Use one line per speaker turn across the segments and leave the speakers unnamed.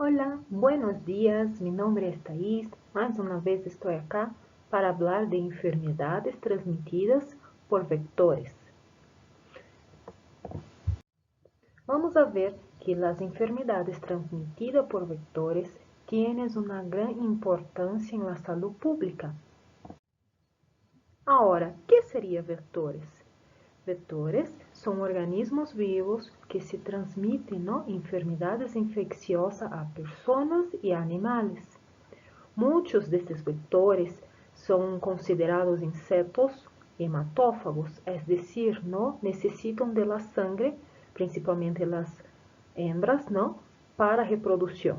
Hola, buenos días. Mi nombre es Thais. Mais uma vez estou acá para falar de enfermedades transmitidas por vectores. Vamos a ver que as enfermedades transmitidas por vectores tienen uma grande importância na saúde pública. Agora, o que seriam vectores? Vetores são organismos vivos que se transmitem enfermedades infecciosas a pessoas e animais. Muitos desses vetores são considerados insetos hematófagos, es decir, necessitam de la sangre, principalmente las hembras, para reprodução.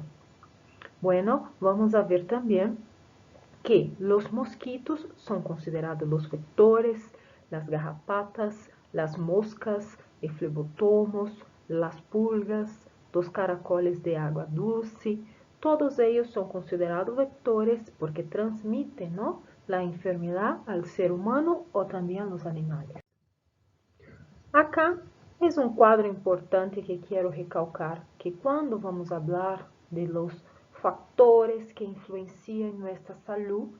Bueno, vamos a ver também que los mosquitos são considerados los vectores, las garrapatas, las moscas, eflebotomos, las pulgas, los caracoles de agua dulce, todos ellos são considerados vectores porque transmitem la enfermedad al ser humano ou também a los animales. Acá é um quadro importante que quero recalcar, que quando vamos falar de los factores que influenciam em nossa saúde,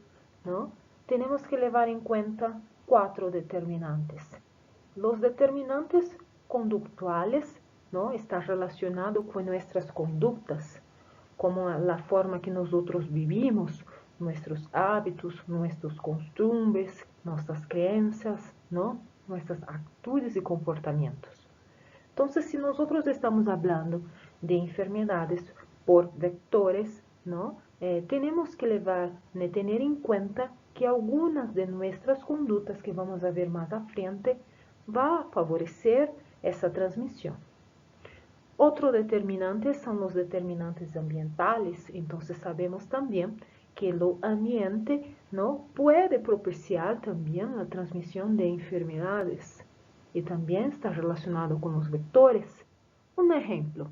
temos que levar em conta 4 determinantes. Os determinantes conductuales está relacionado com nossas condutas, como a forma que nós vivimos, nossos hábitos, nossos costumes, nossas crenças, nossas atitudes e comportamentos. Então, se nós estamos falando de enfermedades por vectores, temos que ter em conta que algumas de nossas condutas, que vamos ver mais à frente, vão favorecer essa transmissão. Outro determinante são os determinantes ambientales, então sabemos também que o ambiente pode propiciar também a transmissão de enfermedades e também está relacionado com os vectores. Um exemplo,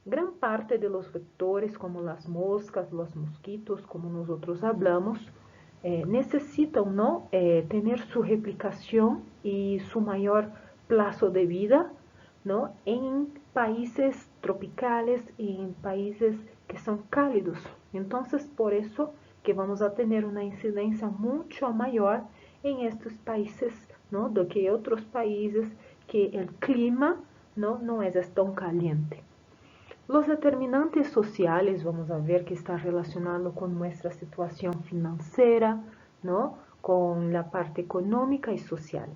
gran parte de los vectores, como as moscas, os mosquitos, como nós falamos, necessitam ter sua replicação e seu maior prazo de vida em países tropicales e em países que são cálidos. Então, por isso que vamos a ter uma incidência muito maior em estes países do que outros países que o clima não é tão caliente. Os determinantes sociais, vamos a ver que está relacionado com nossa situação financeira, com a parte econômica e social.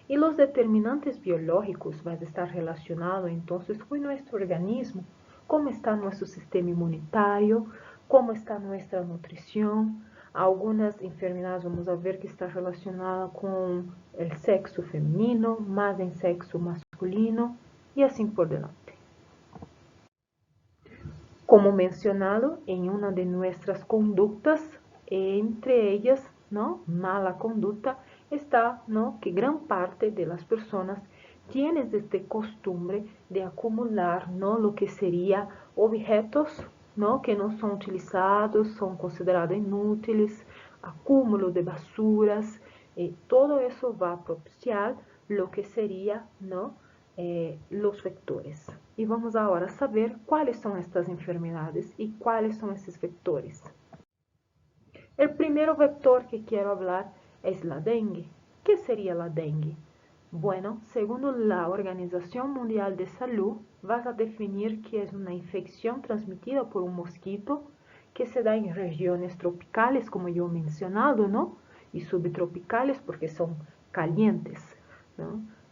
E os determinantes biológicos vai estar relacionado, então, com nosso organismo, como está nosso sistema imunitário, como está nossa nutrição. Algumas enfermidades vamos a ver que está relacionada com o sexo feminino, mais em sexo masculino, e assim por diante. Como mencionado, em uma de nossas condutas, entre elas, mala conduta, está que gran parte de las personas tienen este costumbre de acumular lo que sería objetos que não são utilizados, são considerados inúteis, acúmulo de basuras, todo isso vai propiciar lo que seria los vectores. E vamos agora saber quais são estas enfermidades e quais são esses vectores. O primeiro vector que quero falar é a dengue. ¿Qué sería la dengue? Bueno, segundo la Organización Mundial de Salud, vas a definir que es una infección transmitida por un mosquito que se da en regiones tropicales, como yo he mencionado, y subtropicales porque son calientes,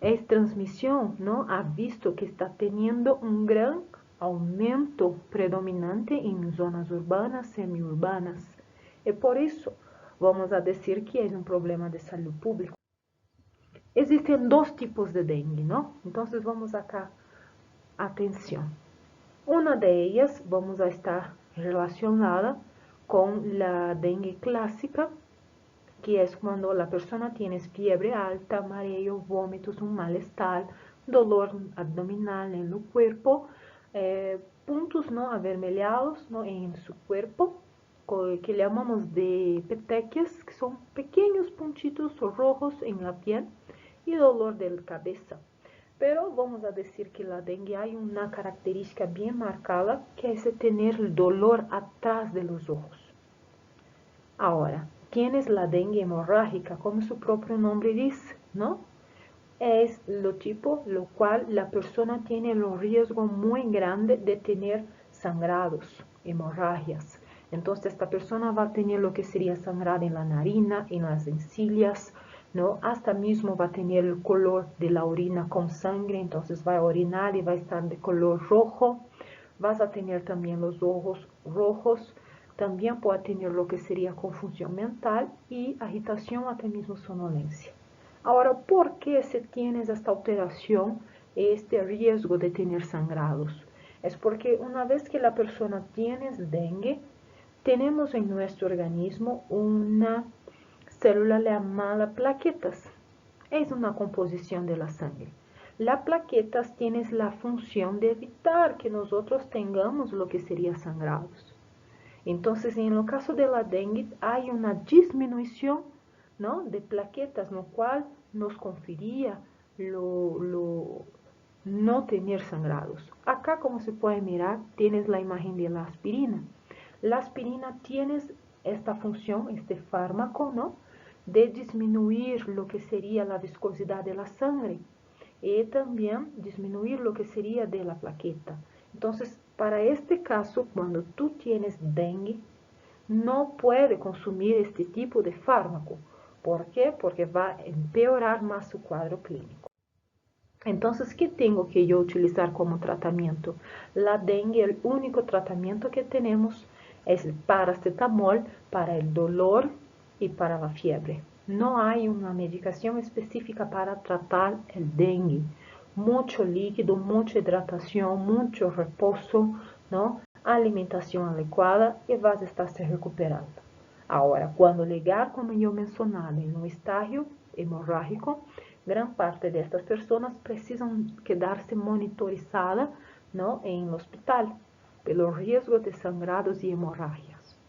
Es transmisión, ha visto que está teniendo un gran aumento predominante en zonas urbanas, semiurbanas. Y por eso vamos a decir que es un problema de salud pública. Existem 2 tipos de dengue, Então, vamos acá, atenção. Uma delas, vamos a estar relacionada com a dengue clássica, que é quando a pessoa tem fiebre alta, mareo, vômitos, mal-estar, dolor abdominal no corpo, pontos avermelhados em seu corpo, que chamamos de petequias, que são pequenos pontitos rojos em la piel, e dolor de cabeça. Pero vamos a decir que la dengue hay una característica bien marcada, que es tener el dolor atrás de los ojos. Ahora, tienes la dengue hemorrágica, como su propio nombre dice, ¿no? Es lo cual la persona tiene el riesgo muy grande de tener sangrados, hemorragias. Entonces esta persona va a tener lo que sería sangrado en la narina, en las encías, ¿no? Hasta mismo va a tener el color de la orina con sangre, entonces va a orinar y va a estar de color rojo. Vas a tener también los ojos rojos, también puede tener lo que sería confusión mental y agitación, hasta mismo sonolencia. Ahora, ¿por qué se tiene esta alteración, este riesgo de tener sangrados? Es porque una vez que la persona tiene dengue, tenemos en nuestro organismo una célula llamada plaquetas. Es una composición de la sangre. Las plaquetas tienen la función de evitar que nosotros tengamos lo que sería sangrados. Entonces, en el caso de la dengue, hay una disminución, ¿no?, de plaquetas, lo cual nos confería no tener sangrados. Acá, como se puede mirar, tienes la imagen de la aspirina. La aspirina tiene esta función, este fármaco, ¿no?, de disminuir lo que sería la viscosidad de la sangre y también disminuir lo que sería de la plaqueta. Entonces, para este caso, cuando tú tienes dengue, no puede consumir este tipo de fármaco. ¿Por qué? Porque va a empeorar más su cuadro clínico. Entonces, ¿qué tengo que yo utilizar como tratamiento? La dengue, el único tratamiento que tenemos es el paracetamol para el dolor y para la fiebre. No hay una medicación específica para tratar el dengue. Mucho líquido, mucha hidratación, mucho reposo, ¿no?, alimentación adecuada y vas a estar se recuperando. Ahora, cuando llegar, como yo mencionaba, en un estágio hemorrágico, gran parte de estas personas precisam quedarse monitorizada, ¿no?, en el hospital, pelo riesgo de sangrados y hemorragias.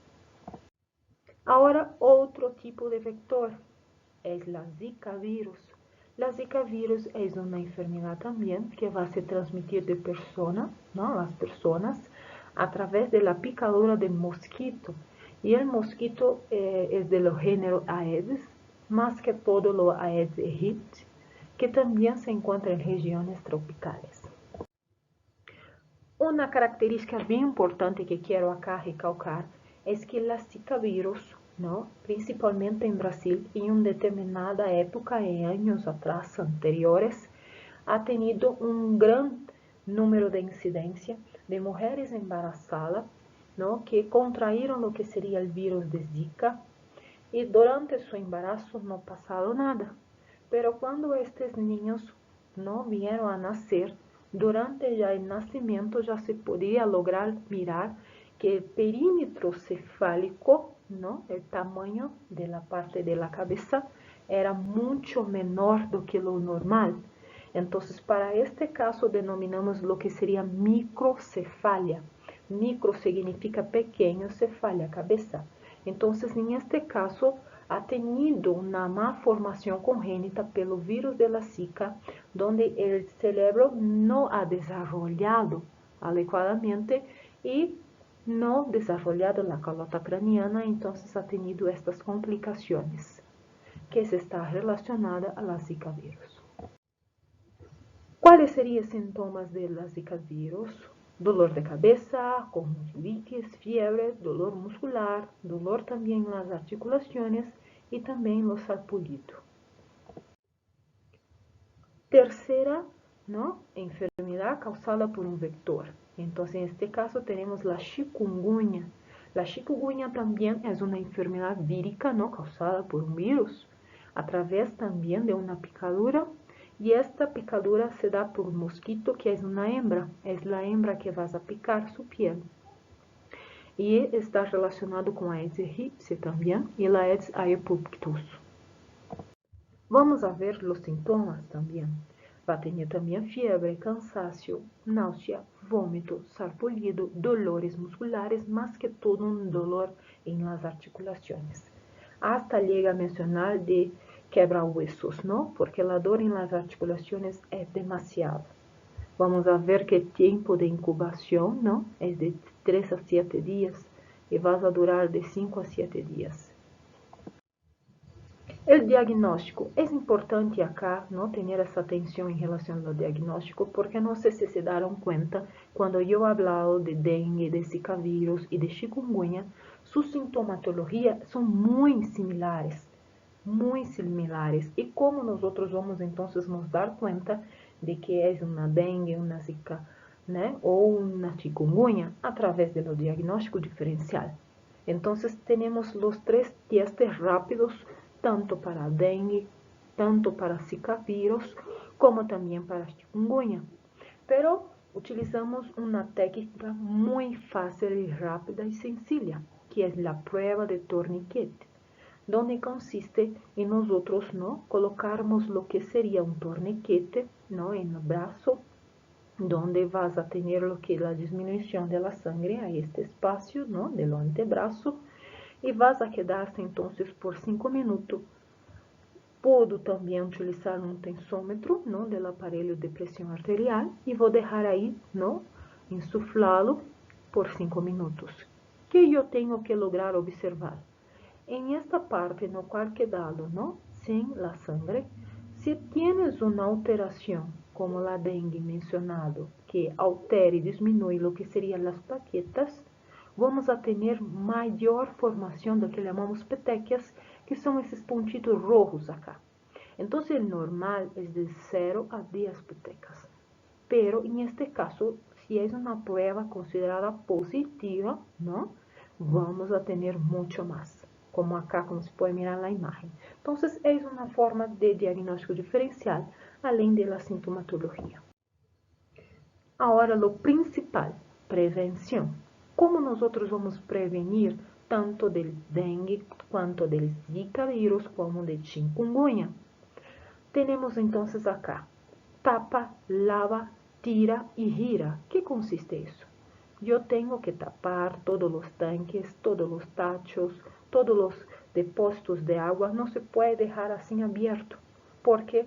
Ahora, otro tipo de vector es la Zika virus. La Zika virus es una enfermedad también que va a se transmitir de persona, ¿no?, las personas, a través de la picadura del mosquito. Y el mosquito es del género Aedes, más que todo lo Aedes aegypti, que también se encuentra en regiones tropicales. Una característica bien importante que quiero acá recalcar es que la Zika virus, ¿no?, principalmente en Brasil, en una determinada época, en años atrás anteriores, ha tenido un gran número de incidencia de mujeres embarazadas, ¿no?, que contraíram lo que sería el virus de Zika y durante su embarazo no pasado nada. Pero cuando estos niños no vieron a nacer, durante ya el nacimiento ya se podía lograr mirar que el perímetro cefálico, ¿no?, el tamaño de la parte de la cabeza, era mucho menor do que lo normal. Entonces, para este caso denominamos lo que sería microcefalia. Micro significa pequeño, cefalia, cabeza. Entonces, en este caso, ha tenido una malformación congénita pelo virus de la Zika, donde el cerebro no ha desarrollado adecuadamente y no desarrollado la calota craneana, entonces ha tenido estas complicaciones que se está relacionada a la Zika virus. ¿Cuáles serían sintomas de la Zika virus? Dolor de cabeza, conjuntivitis, fiebre, dolor muscular, dolor también en las articulaciones y también los sarpullidos. Tercera, ¿no?, enfermedad causada por un vector. Entonces, en este caso tenemos la chikungunya. La chikungunya también es una enfermedad vírica, ¿no?, causada por un virus, a través también de una picadura. Y esta picadura se da por un mosquito que es una hembra. Es la hembra que va a picar su piel. Y está relacionado con Aedes aegypti también y la Aedes aegyptus. Vamos a ver los síntomas también. Va a tener también fiebre, cansancio, náusea, vómito, sarpullido, dolores musculares, más que todo un dolor en las articulaciones. Hasta llega a mencionar de quebra huesos, ¿no? Porque la dor en las articulaciones es demasiado. Vamos a ver que el tiempo de incubación, ¿no? Es de 3 a 7 días y vas a durar de 5 a 7 días. El diagnóstico. Es importante acá, ¿no? Tener esa atención en relación al diagnóstico, porque no sé si se dieron cuenta, cuando yo he hablado de dengue, de zika virus y de chikungunya, su sintomatología son muy similares. ¿Y cómo nosotros vamos entonces nos dar cuenta de que es una dengue, una zika, ¿no? O una chikungunya? A través de lo diagnóstico diferencial. Entonces tenemos los 3 testes rápidos, tanto para dengue, tanto para zika virus, como también para chikungunya. Pero utilizamos una técnica muy fácil y rápida y sencilla, que es la prueba de torniquete, donde consiste en nosotros, ¿no? Colocarmos lo que sería un torniquete, ¿no? En el brazo, donde vas a tener lo que es la disminución de la sangre a este espacio, ¿no? Del antebrazo, y vas a quedarse entonces por 5 minutos. Puedo también utilizar un tensómetro, ¿no? Del aparelho de presión arterial y voy a dejar ahí, ¿no? Insuflarlo por 5 minutos. ¿Qué yo tengo que lograr observar? En esta parte no cual quedado, ¿no? Sin la sangre, si tienes una alteración como la dengue mencionado, que altere y disminuye lo que serían las plaquetas, vamos a tener mayor formación de lo que llamamos petequias, que son esos puntitos rojos acá. Entonces el normal es de 0 a 10 petecas. Pero en este caso, si es una prueba considerada positiva, ¿no? Vamos a tener mucho más, como acá, como se puede mirar en la imagen. Entonces, es una forma de diagnóstico diferencial, além de la sintomatología. Ahora, lo principal, prevención. ¿Cómo nosotros vamos a prevenir tanto del dengue, quanto del zika virus, como del chikungunya? Tenemos entonces acá, tapa, lava, tira y gira. ¿Qué consiste eso? Yo tengo que tapar todos los tanques, todos los tachos, todos los depósitos de agua. No se puede dejar así abierto, porque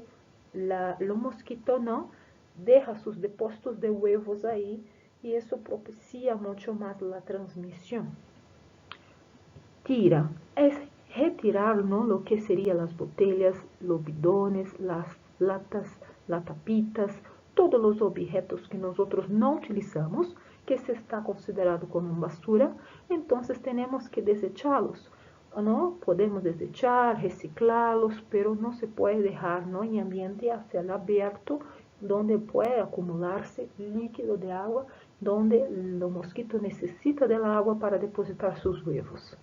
los mosquitos no deja sus depósitos de huevos ahí y eso propicia mucho más la transmisión. Tira es retirar, ¿no? Lo que serían las botellas, los bidones, las latas, las tapitas, todos los objetos que nosotros no utilizamos, que se está considerado como basura, entonces tenemos que desecharlos, ¿no? Podemos desechar, reciclarlos, pero no se puede dejar, ¿no? En ambiente a cielo abierto, donde puede acumularse líquido de agua, donde el mosquito necesita del agua para depositar sus huevos.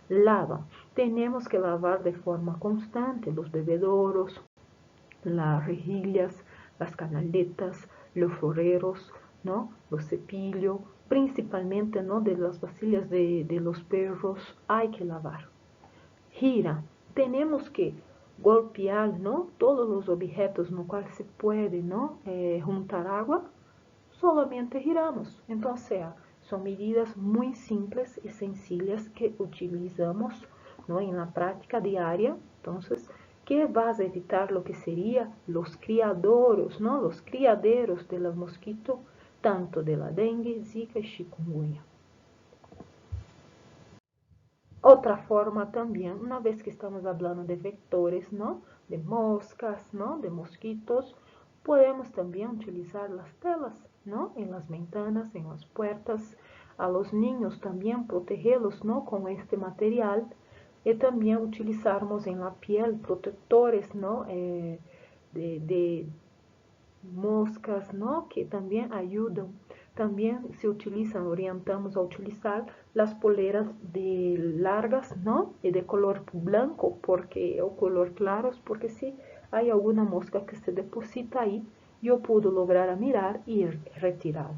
Lava. Tenemos que lavar de forma constante los bebedoros, las rejillas, las canaletas, los floreros, ¿no? Los cepillos, principalmente, ¿no? De las vasillas de los perros, hay que lavar. Gira. Tenemos que golpear, ¿no? Todos los objetos no cual se puede, ¿no? Juntar agua, solamente giramos. Entonces, son medidas muy simples y sencillas que utilizamos, ¿no? En la práctica diaria. Entonces, que vas a evitar lo que sería los criaderos, ¿no? Los criaderos de los mosquitos, tanto de la dengue, zika y chikungunya. Otra forma también, una vez que estamos hablando de vectores, ¿no? De moscas, ¿no? De mosquitos, podemos también utilizar las telas, ¿no? En las ventanas, en las puertas. A los niños también protegerlos, ¿no? Con este material. Y también utilizarmos en la piel protectores, ¿no? De moscas, ¿no? Que también ayudan. También se utilizan, orientamos a utilizar las poleras de largas, ¿no? Y de color blanco, porque, o color claros, porque si hay alguna mosca que se deposita ahí, yo puedo lograr a mirar y retirar.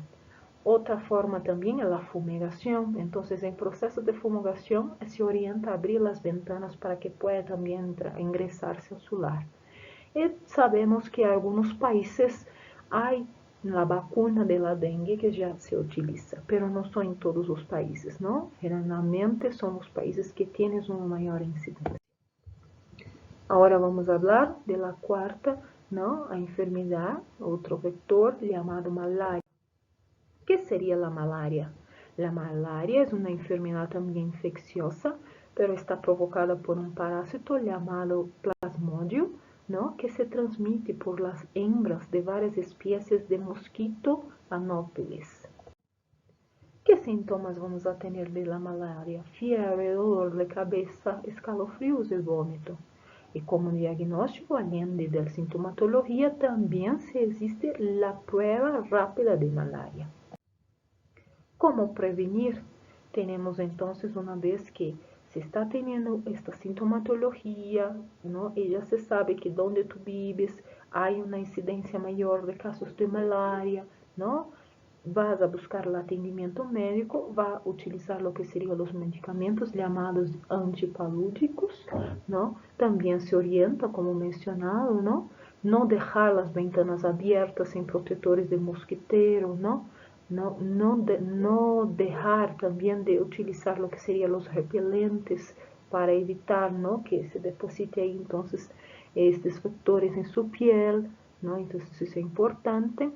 Otra forma también es la fumigación. Entonces, en proceso de fumigación se orienta a abrir las ventanas para que pueda también ingresarse a su lar. Y sabemos que en algunos países hay la vacuna de la dengue que ya se utiliza, pero no son en todos los países, ¿no? Generalmente son los países que tienen una mayor incidencia. Ahora vamos a hablar de la cuarta, ¿no? A enfermedad, otro vector llamado malaria. ¿Qué sería la malaria? La malaria es una enfermedad también infecciosa, pero está provocada por un parásito llamado Plasmodium, ¿no? Que se transmite por las hembras de varias especies de mosquito Anopheles. ¿Qué síntomas vamos a tener de la malaria? Fiebre, dolor de cabeza, escalofríos y vómito. Y como diagnóstico, allende de la sintomatología, también se existe la prueba rápida de malaria. ¿Cómo prevenir? Tenemos entonces, una vez que se está teniendo esta sintomatología, ¿no? Y ya se sabe que donde tú vives hay una incidencia mayor de casos de malaria, ¿no? Vas a buscar el atendimiento médico, va a utilizar lo que serían los medicamentos llamados antipalúdicos, ¿no? También se orienta, como mencionado, ¿no? No dejar las ventanas abiertas sin protectores de mosquitero, ¿no? No dejar también de utilizar lo que serían los repelentes para evitar, ¿no? Que se deposite ahí entonces estos factores en su piel, ¿no? Entonces eso es importante.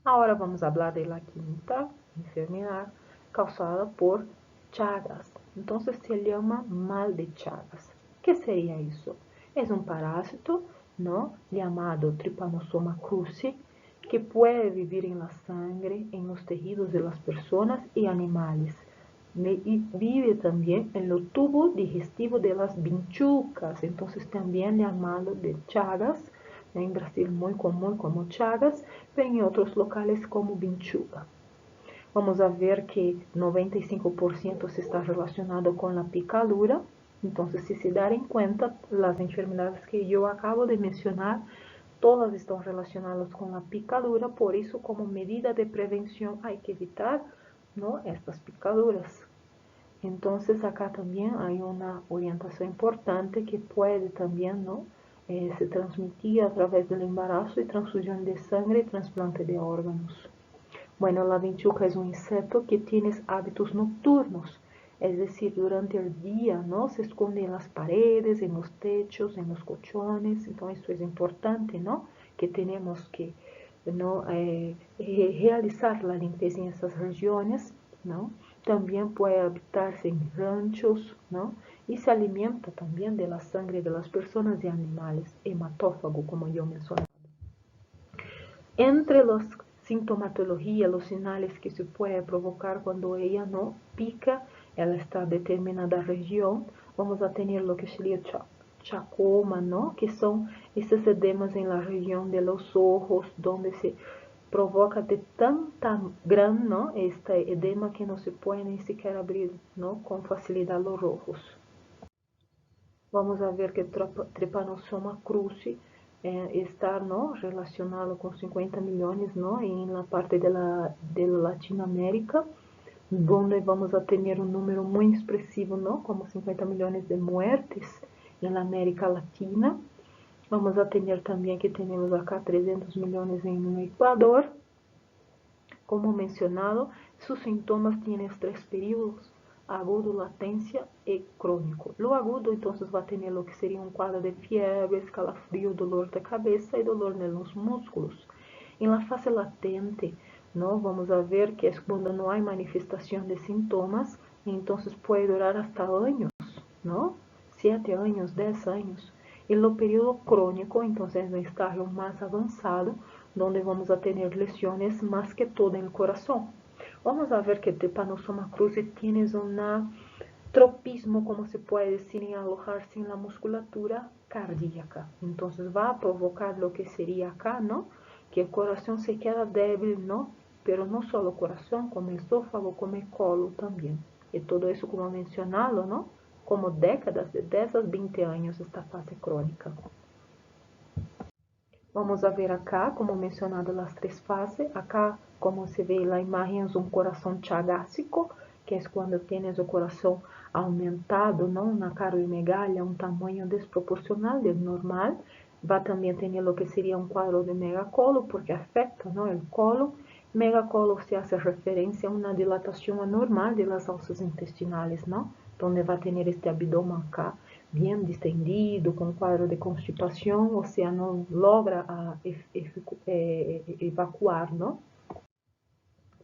Ahora vamos a hablar de la quinta enfermedad causada por Chagas. Entonces se llama mal de Chagas. ¿Qué sería eso? Es un parásito, ¿no? Llamado Trypanosoma cruzi, que puede vivir en la sangre, en los tejidos de las personas y animales. Y vive también en los tubos digestivos de las vinchucas, entonces también llamado de Chagas. En Brasil muy común como Chagas, pero en otros locales como vinchuca. Vamos a ver que 95% se está relacionado con la picadura. Entonces, si se dan en cuenta, las enfermedades que yo acabo de mencionar, todas están relacionadas con la picadura, por eso como medida de prevención hay que evitar, ¿no? Estas picaduras. Entonces acá también hay una orientación importante que puede también, ¿no? Se transmitir a través del embarazo y transfusión de sangre y trasplante de órganos. Bueno, la vinchuca es un insecto que tiene hábitos nocturnos, es decir, durante el día, ¿no? Se esconde en las paredes, en los techos, en los colchones, entonces eso es importante, ¿no? Que tenemos que, ¿no? Realizar la limpieza en esas regiones, ¿no? También puede habitarse en ranchos, ¿no? Y se alimenta también de la sangre de las personas y animales, hematófago, como yo mencioné. Entre las sintomatologías, los señales que se puede provocar cuando ella no pica, ella está en determinada región, vamos a tener lo que sería chacoma, ¿no? Que son estos edemas en la región de los ojos, donde se provoca de tanta gran, ¿no? Este edema que no se puede ni siquiera abrir, ¿no? Con facilidad los ojos. Vamos a ver que Trypanosoma cruzi está, ¿no? Relacionado con 50 millones, ¿no? En la parte de la Latinoamérica, donde vamos a tener un número muy expresivo, ¿no? Como 50 millones de muertes en la América Latina. Vamos a tener también que tenemos acá 300 millones en el Ecuador. Como mencionado, sus síntomas tienen 3 periodos: agudo, latencia y crónico. Lo agudo entonces va a tener lo que sería un cuadro de fiebre, escalofrío, dolor de cabeza y dolor en los músculos. En la fase latente, ¿no? Vamos a ver que es cuando no hay manifestación de síntomas, y entonces puede durar hasta años, ¿no? 7 años, 10 años. En lo periodo crónico, entonces es un estágio más avanzado, donde vamos a tener lesiones más que todo en el corazón. Vamos a ver que Trypanosoma cruzi tiene un tropismo, como se puede decir, en alojarse en la musculatura cardíaca. Entonces va a provocar lo que sería acá, ¿no? Que el corazón se queda débil, ¿no? Pero no solo el corazón, como el esófago, como el colon también. Y todo eso, como mencionado, ¿no? Como décadas, de 10 a 20 años, esta fase crónica. Vamos a ver acá, como mencionado, las 3 fases. Acá, como se ve en la imagen, es un corazón chagásico, que es cuando tienes el corazón aumentado, ¿no? Una cardiomegalia, un tamaño desproporcional del normal. Va también a tener lo que sería un cuadro de megacolo, porque afecta, ¿no? El colon. Megacolo se hace referencia a una dilatación anormal de las alzas intestinales, ¿no? Donde va a tener este abdomen acá bien distendido, con cuadro de constipación, o sea, no logra evacuar, ¿no?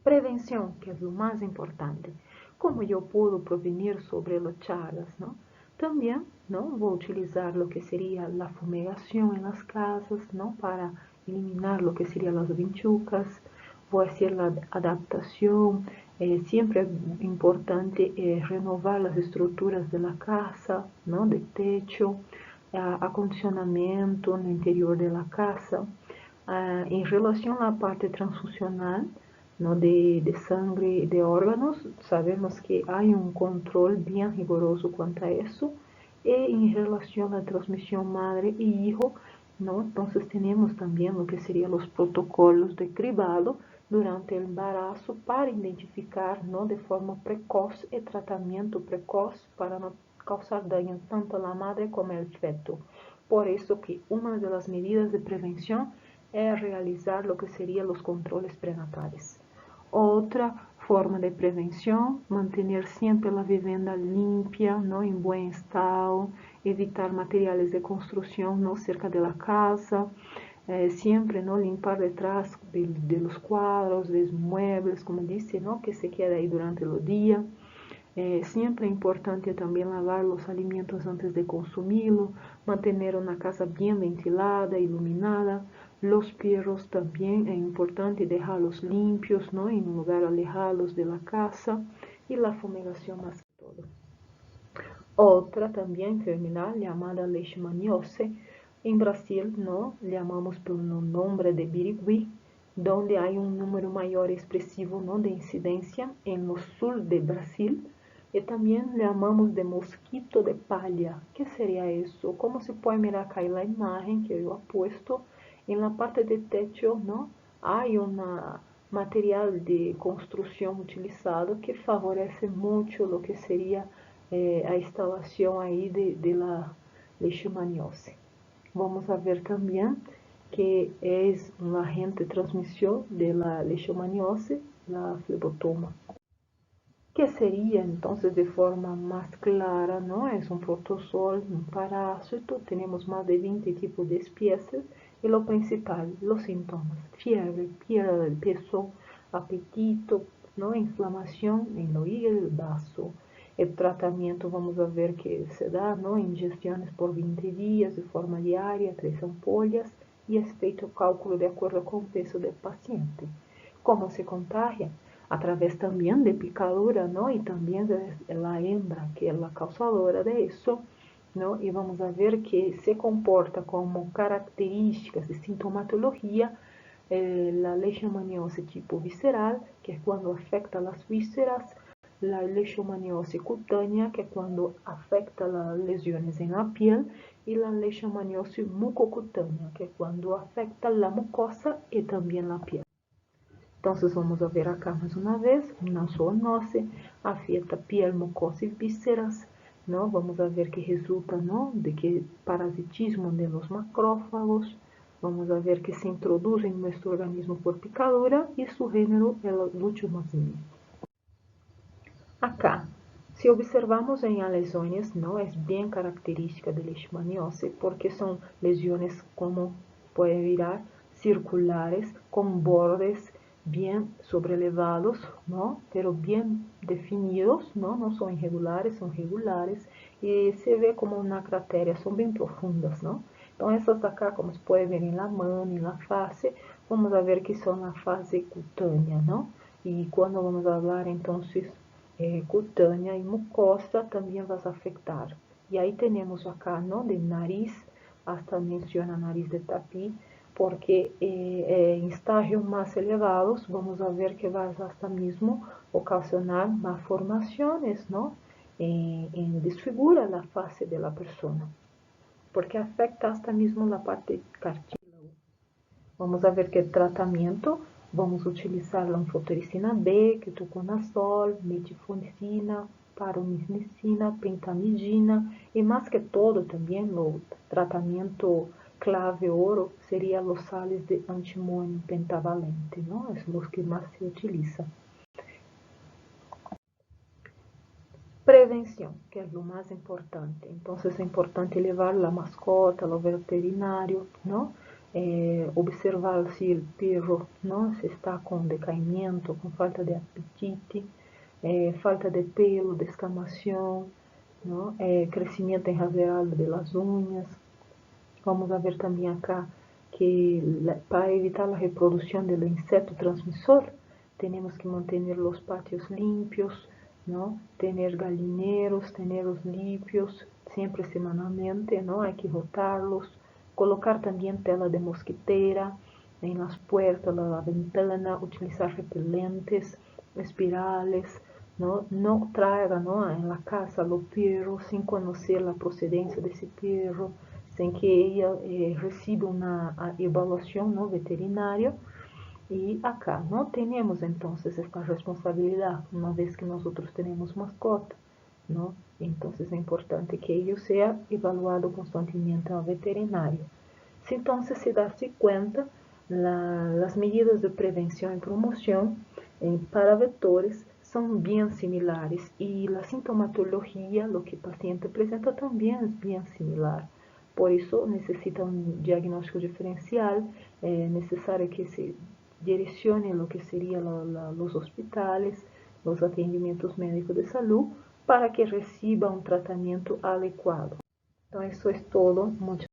Prevención, que es lo más importante. ¿Cómo yo puedo prevenir sobre los Chagas, no? También, ¿no? Voy a utilizar lo que sería la fumigación en las casas, ¿no? Para eliminar lo que serían las vinchucas. Voy a hacer la adaptación. Siempre es importante renovar las estructuras de la casa, ¿no? De techo, acondicionamiento en el interior de la casa. Em relação à parte transfusional, no, de sangue e de órgãos, sabemos que há controle bem rigoroso quanto a isso. E em relação à transmissão madre e hijo, no, entonces temos também o que seriam os protocolos de cribado durante o embarazo para identificar, no, de forma precoce e tratamento precoce para não causar daño tanto à madre como ao feto. Por isso que uma das medidas de prevenção é realizar lo que serían los controles prenatales. Otra forma de prevención, mantener siempre la vivienda limpia, ¿no? En buen estado, evitar materiales de construcción, ¿no? Cerca de la casa, siempre, ¿no? Limpar detrás de los cuadros, de los muebles, como dice, ¿no? Que se queda ahí durante el día. Siempre es importante también lavar los alimentos antes de consumirlo, mantener una casa bien ventilada, iluminada. Los perros también es importante dejarlos limpios, ¿no? En un lugar alejados de la casa, y la fumigación más que todo. Otra también enfermedad llamada leishmaniose. En Brasil, ¿no? Llamamos por el nombre de birigüí, donde hay un número mayor expresivo, ¿no? De incidencia en el sur de Brasil. E também chamamos de mosquito de palha. O que seria isso? Como se pode mirar acá na imagem que eu aposto, na parte de techo, não? Há material de construção utilizado que favorece muito o que seria a instalação aí de la leishmaniose. Vamos a ver também que é um agente de transmissão de la leishmaniose, la flebotoma. Que sería entonces de forma más clara, ¿no? Es un protozoo, un parásito, tenemos más de 20 tipos de especies y lo principal, los síntomas, fiebre, pérdida del peso, apetito, ¿no? Inflamación en el hígado y el vaso. El tratamiento vamos a ver que se da, ¿no? Ingestiones por 20 días de forma diaria, 3 ampollas, y es feito cálculo de acuerdo con el peso del paciente. ¿Cómo se contagia? A través também de picadura, ¿no? E também de la hembra, que é a causadora de isso, ¿no? E vamos a ver que se comporta como características de sintomatologia la leishmaniose tipo visceral, que é quando afecta as vísceras, la leishmaniose cutânea, que é quando afecta as lesões em la piel, e la leishmaniose mucocutânea, que é quando afecta a mucosa e também a piel. Então, vamos ver acá mais uma vez, uma zoonose, afeta piel, mucosa e vísceras, ¿no? Vamos a ver que resulta, ¿no? De que parasitismo de los macrófagos, vamos a ver que se introduce en nuestro organismo por picadura y su género es el Luteolmazia. Acá, se observamos en lesiones, ¿no? Es bien característica de leishmaniose porque son lesiones como puede virar circulares con bordes bien sobrelevados, ¿no? Pero bien definidos, ¿no? No son irregulares, son regulares, y se ve como una crateria, son bien profundas, ¿no? Entonces, essas acá, como se puede ver en la mano, en la face, vamos a ver que son la fase cutánea, ¿no? Y cuando vamos a hablar, entonces, cutânea y mucosa, también vas a afectar. Y ahí tenemos acá, ¿no? De nariz, hasta menciona nariz de tapí, porque em estágios mais elevados vamos a ver que vai hasta mesmo ocasionar malformações, ¿no? Desfigura a face de la persona, porque afecta hasta mesmo a parte cartílago. Vamos a ver que tratamento, vamos utilizar anfotericina B, ketoconazol, metilfomicina, paromicina, pentamidina, e mais que todo também o tratamento clave ouro seria os sales de antimônio pentavalente, não? É os que mais se utiliza. prevención, que es lo más importante. Entonces es importante llevar la mascota al veterinario, ¿no? Observar si el perro, ¿no? Si está con decaimiento, con falta de apetite, falta de pelo, descamación, ¿no? Crecimiento exagerado de las uñas. Vamos a ver también acá que para evitar la reproducción del insecto transmisor, tenemos que mantener los patios limpios, ¿no? Tener gallineros, tenerlos limpios, siempre semanalmente, ¿no? Hay que rotarlos, colocar también tela de mosquitera en las puertas, la ventana, utilizar repelentes, espirales, ¿no? No traiga, ¿no? en la casa los perros sin conocer la procedencia de ese perro, sin que ella reciba una evaluación, ¿no? veterinaria. Y acá no tenemos entonces esta responsabilidad, una vez que nosotros tenemos mascota, ¿no? Entonces es importante que ello sea evaluado constantemente al veterinario. Si entonces se darse cuenta, las medidas de prevención y promoción para vectores son bien similares y la sintomatología, lo que el paciente presenta también es bien similar. Por eso necesita un diagnóstico diferencial, es necesario que se direcione lo que serían los hospitales, los atendimientos médicos de salud, para que reciba un tratamiento adecuado. Então, isso é todo. Muchas